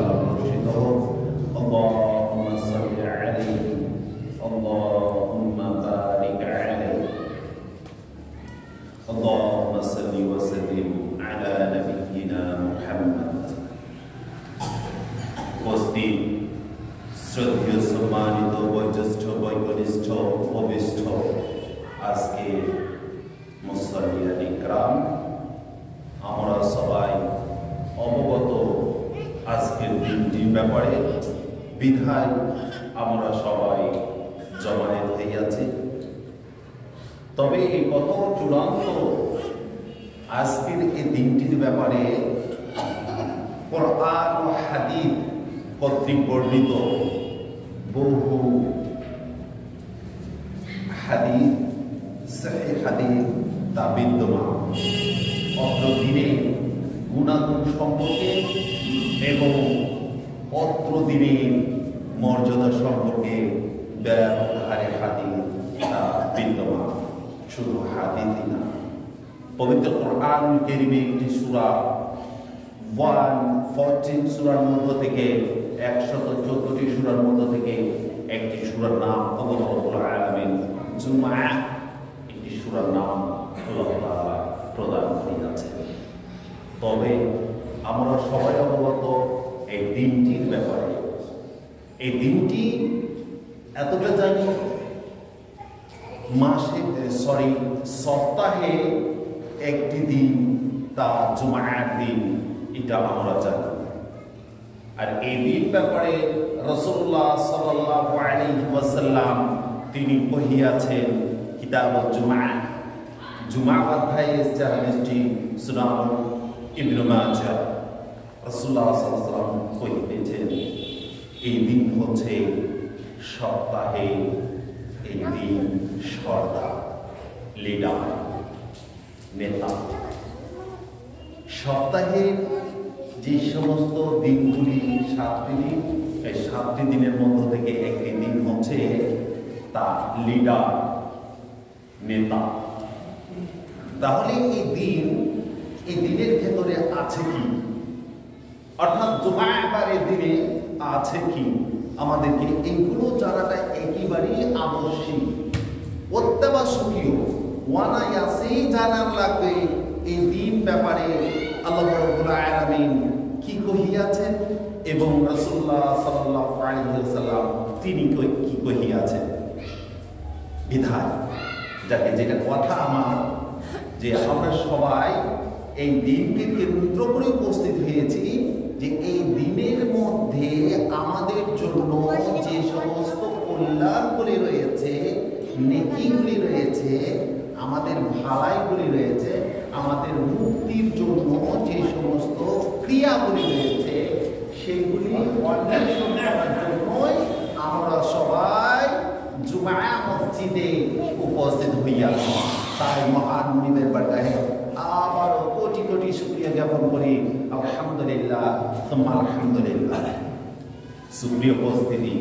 সালাম বর্ষিত হোক। আল্লাহুম্মা সাল্লি আলাইহি আল্লাহুম্মা বারিক আলাইহি আল্লাহুম্মা সাল্লি ওয়া সাল্লিম আলা নাবিয়িনা মুহাম্মদ। উপস্থিত শ্রদ্ধেয় সম্মানিত বয়োজ্যেষ্ঠ বয়োকনিষ্ঠ উপবিষ্ট আজকে মুসল্লিয়ান ইকরাম, আমরা সবাই অবগত আজকের দিনটির ব্যাপারে, বিধায় আমরা সবাই জমায়েত হইয়াছি। তবে এই কথাও চূড়ান্ত, আজকের এই দিনটির ব্যাপারে কোরআন ও হাদিস কর্তৃক বর্ণিত বহু হাদিস, সহিহ হাদিস তা বিদ্যমান। অত্র দিনে গুণাগুণ সম্পর্কে এবং অত্র দিনের মর্যাদা সম্পর্কে ব্যাপক হারে হাদিস তা বিদ্যমান। শুধু হাদিসই না, পবিত্র কোরআন কারীমে একটি সূরা 114 সূরার মধ্য থেকে 114টি সূরার মধ্য থেকে একটি সূরার নাম আল্লাহ রাব্বুল আলামিন জুমআ, একটি সূরার নাম আল্লাহ তাআলা প্রদান করিয়াছেন। তবে আমরা সবাই অবগত এই দিনটির ব্যাপারে। এই দিনটি এতটা জানি, সপ্তাহে একটি দিন, তা জুমআর দিন, এটা আমরা জানি। আর এই দিন ব্যাপারে রাসূলুল্লাহ সাল্লাল্লাহু আলাইহি ওয়াসাল্লাম তিনি কহিয়াছেন কিতাবুল জুমআ, জুমআ অধ্যায়ে যে হাদিসটি সুনান ইবনে মাজাহ, রাসূলুল্লাহ সাল্লাল্লাহু আলাইহি ওয়াসাল্লাম কহিতেছেন এই দিন হচ্ছে সপ্তাহে এই দিন সর্দার, লিডার, নেতা। সপ্তাহে যে সমস্ত দিনগুলি 7টি দিন, এই 7টি দিনের মধ্য থেকে একটি দিন হচ্ছে তা লিডার, নেতা। তাহলে এই দিনের ভেতরে আছে কি, অর্থাৎ জুমার দিনে আছে কি, আমাদেরকে এইগুলো জানাটা একেবারেই আবশ্যিক, অত্যাবশ্যকীয়, ওয়ানায়াসেই জানার লাগবে এই দিন ব্যাপারে আল্লাহ রাব্বুল আলামিন কি কহিয়াছেন এবং রাসূলুল্লাহ সাল্লাল্লাহু আলাইহি ওয়াসাল্লাম তিনি কি কহিয়াছেন। বিধায় যেটা কথা আমার, যে আমরা সবাই এই দিনকে কেন্দ্র করে উপস্থিত হয়েছি, যে এই দিনের মধ্যে আমাদের জন্য যে সমস্ত কল্যাণগুলি রয়েছে, নেকিগুলি রয়েছে, আমাদের ভালাইগুলি রয়েছে, আমাদের মুক্তির জন্য যে সমস্ত ক্রিয়াগুলি রয়েছে, সেগুলি অন্বেষণ করার জন্যই আমরা সবাই জুমআ মসজিদে উপস্থিত হইয়াছি। তাই মহান মুনিবের বার্তায় আবারও কোটি কোটি শুকরিয়া জ্ঞাপন করি। আলহামদুলিল্লাহ, সুম্মা আলহামদুলিল্লাহ। সুপ্রিয় উপস্থিতি,